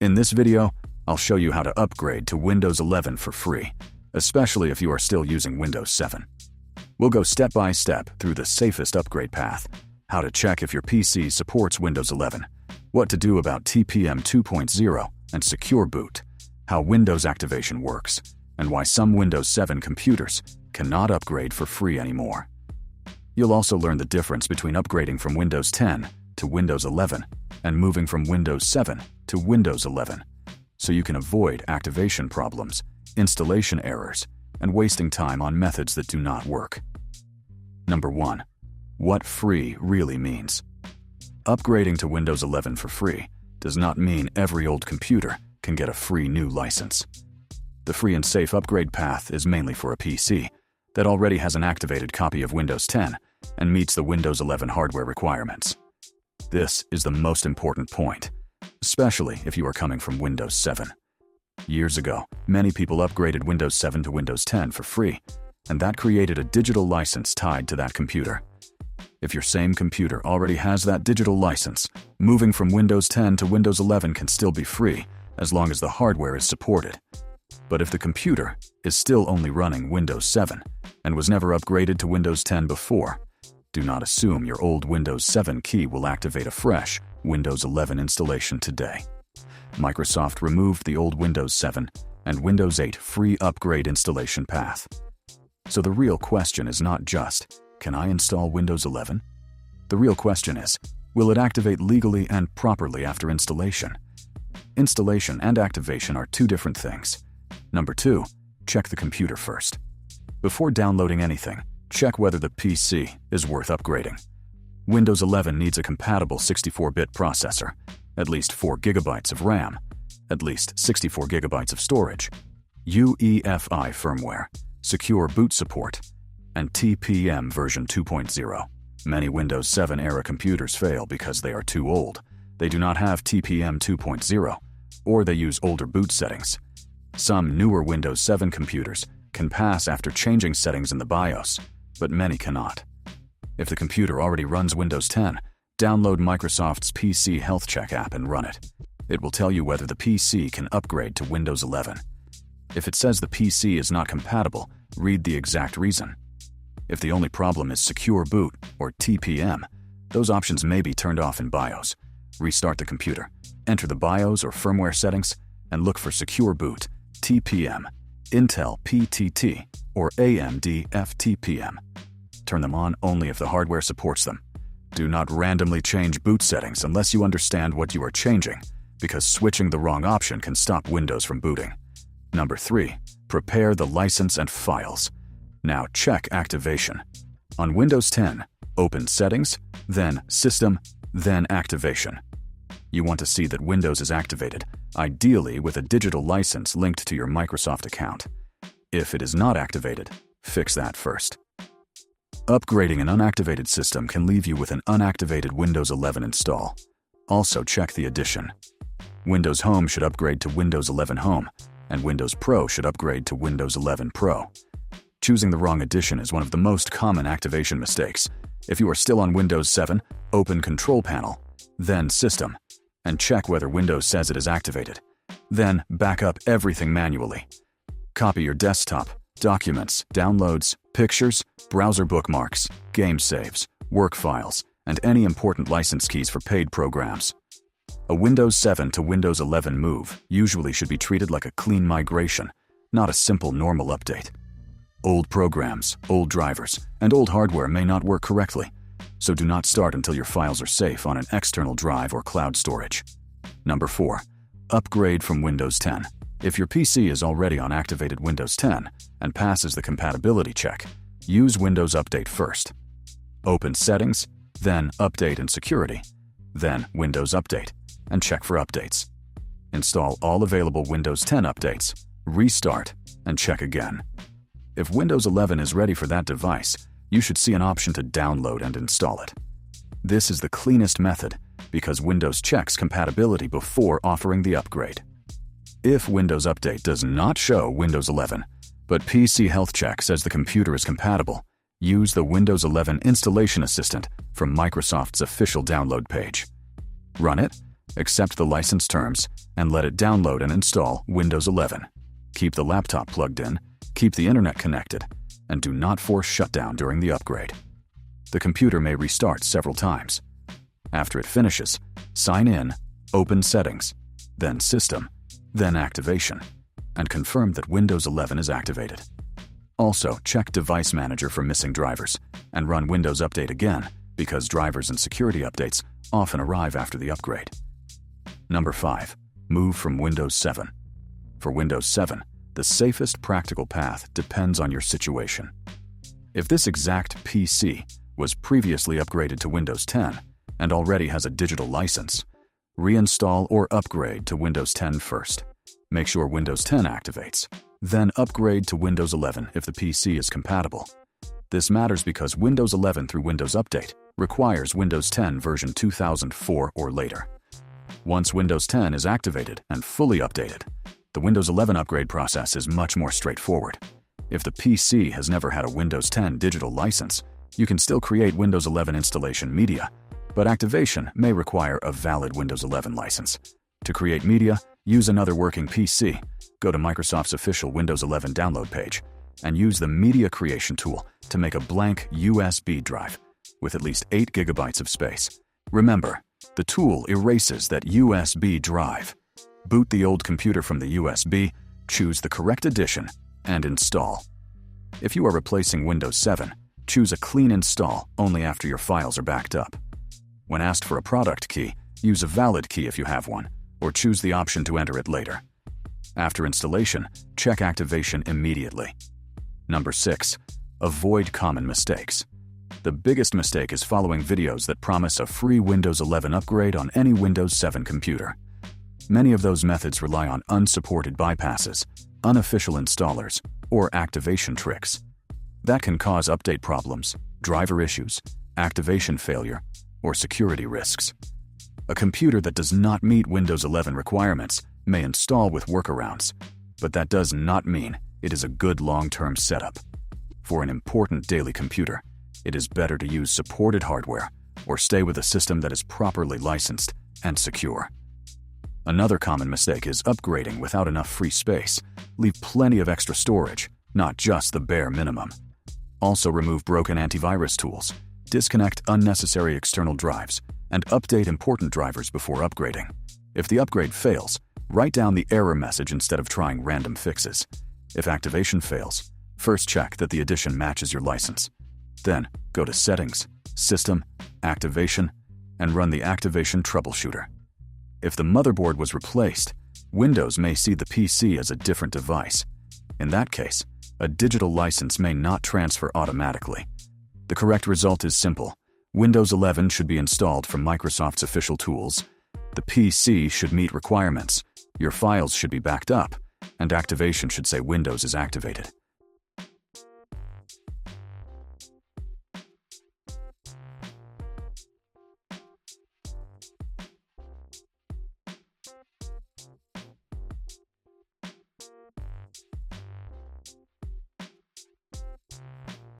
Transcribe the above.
In this video, I'll show you how to upgrade to Windows 11 for free, especially if you are still using Windows 7. We'll go step by step through the safest upgrade path, how to check if your PC supports Windows 11, what to do about TPM 2.0 and secure boot, how Windows activation works, and why some Windows 7 computers cannot upgrade for free anymore. You'll also learn the difference between upgrading from Windows 10 to Windows 11 and moving from Windows 7 to Windows 11, so you can avoid activation problems, installation errors, and wasting time on methods that do not work. Number 1. What free really means. Upgrading to Windows 11 for free does not mean every old computer can get a free new license. The free and safe upgrade path is mainly for a PC that already has an activated copy of Windows 10 and meets the Windows 11 hardware requirements. This is the most important point, especially if you are coming from Windows 7. Years ago, many people upgraded Windows 7 to Windows 10 for free, and that created a digital license tied to that computer. If your same computer already has that digital license, moving from Windows 10 to Windows 11 can still be free as long as the hardware is supported. But if the computer is still only running Windows 7 and was never upgraded to Windows 10 before, do not assume your old Windows 7 key will activate a fresh Windows 11 installation today. Microsoft removed the old Windows 7 and Windows 8 free upgrade installation path. So the real question is not just, can I install Windows 11? The real question is, will it activate legally and properly after installation? Installation and activation are two different things. Number 2, check the computer first. Before downloading anything, check whether the PC is worth upgrading. Windows 11 needs a compatible 64-bit processor, at least 4 GB of RAM, at least 64 GB of storage, UEFI firmware, secure boot support, and TPM version 2.0. Many Windows 7 era computers fail because they are too old. They do not have TPM 2.0, or they use older boot settings. Some newer Windows 7 computers can pass after changing settings in the BIOS, but many cannot. If the computer already runs Windows 10, download Microsoft's PC Health Check app and run it. It will tell you whether the PC can upgrade to Windows 11. If it says the PC is not compatible, read the exact reason. If the only problem is secure boot or TPM, those options may be turned off in BIOS. Restart the computer, enter the BIOS or firmware settings, and look for secure boot, TPM, Intel PTT, or AMD FTPM. Turn them on only if the hardware supports them. Do not randomly change boot settings unless you understand what you are changing, because switching the wrong option can stop Windows from booting. Number 3, prepare the license and files. Now check activation. On Windows 10, open Settings, then System, then Activation. You want to see that Windows is activated, ideally with a digital license linked to your Microsoft account. If it is not activated, fix that first. Upgrading an unactivated system can leave you with an unactivated Windows 11 install. Also check the edition. Windows Home should upgrade to Windows 11 Home, and Windows Pro should upgrade to Windows 11 Pro. Choosing the wrong edition is one of the most common activation mistakes. If you are still on Windows 7, open Control Panel, then System, and check whether Windows says it is activated. Then back up everything manually. Copy your desktop, documents, downloads, pictures, browser bookmarks, game saves, work files, and any important license keys for paid programs. A Windows 7 to Windows 11 move usually should be treated like a clean migration, not a simple normal update. Old programs, old drivers, and old hardware may not work correctly, so do not start until your files are safe on an external drive or cloud storage. Number 4, upgrade from Windows 10. If your PC is already on activated Windows 10 and passes the compatibility check, use Windows Update first. Open Settings, then Update and Security, then Windows Update, and check for updates. Install all available Windows 10 updates, restart, and check again. If Windows 11 is ready for that device, you should see an option to download and install it. This is the cleanest method because Windows checks compatibility before offering the upgrade. If Windows Update does not show Windows 11, but PC Health Check says the computer is compatible, use the Windows 11 Installation Assistant from Microsoft's official download page. Run it, Accept the license terms and let it download and install Windows 11. Keep the laptop plugged in, keep the internet connected, and do not force shutdown during the upgrade. The computer may restart several times. After it finishes, sign in, open Settings, then System, then Activation, and confirm that Windows 11 is activated. Also, check Device Manager for missing drivers and run Windows Update again because drivers and security updates often arrive after the upgrade. Number 5. Move from Windows 7. For Windows 7, the safest practical path depends on your situation. If this exact PC was previously upgraded to Windows 10 and already has a digital license, reinstall or upgrade to Windows 10 first. Make sure Windows 10 activates. Then upgrade to Windows 11 if the PC is compatible. This matters because Windows 11 through Windows Update requires Windows 10 version 2004 or later. Once Windows 10 is activated and fully updated, the Windows 11 upgrade process is much more straightforward. If the PC has never had a Windows 10 digital license, you can still create Windows 11 installation media, but activation may require a valid Windows 11 license. To create media, use another working PC, go to Microsoft's official Windows 11 download page, and use the Media Creation tool to make a blank USB drive with at least 8 GB of space. Remember, the tool erases that USB drive. Boot the old computer from the USB, choose the correct edition, and install. If you are replacing Windows 7, choose a clean install only after your files are backed up. When asked for a product key, use a valid key if you have one, or choose the option to enter it later. After installation, check activation immediately. Number 6. Avoid common mistakes. The biggest mistake is following videos that promise a free Windows 11 upgrade on any Windows 7 computer. Many of those methods rely on unsupported bypasses, unofficial installers, or activation tricks. That can cause update problems, driver issues, activation failure, or security risks. A computer that does not meet Windows 11 requirements may install with workarounds, but that does not mean it is a good long-term setup. For an important daily computer, it is better to use supported hardware or stay with a system that is properly licensed and secure. Another common mistake is upgrading without enough free space. Leave plenty of extra storage, not just the bare minimum. Also remove broken antivirus tools, disconnect unnecessary external drives, and update important drivers before upgrading. If the upgrade fails, write down the error message instead of trying random fixes. If activation fails, first check that the edition matches your license. Then go to Settings, System, Activation, and run the Activation Troubleshooter. If the motherboard was replaced, Windows may see the PC as a different device. In that case, a digital license may not transfer automatically. The correct result is simple. Windows 11 should be installed from Microsoft's official tools. The PC should meet requirements, your files should be backed up, and activation should say Windows is activated.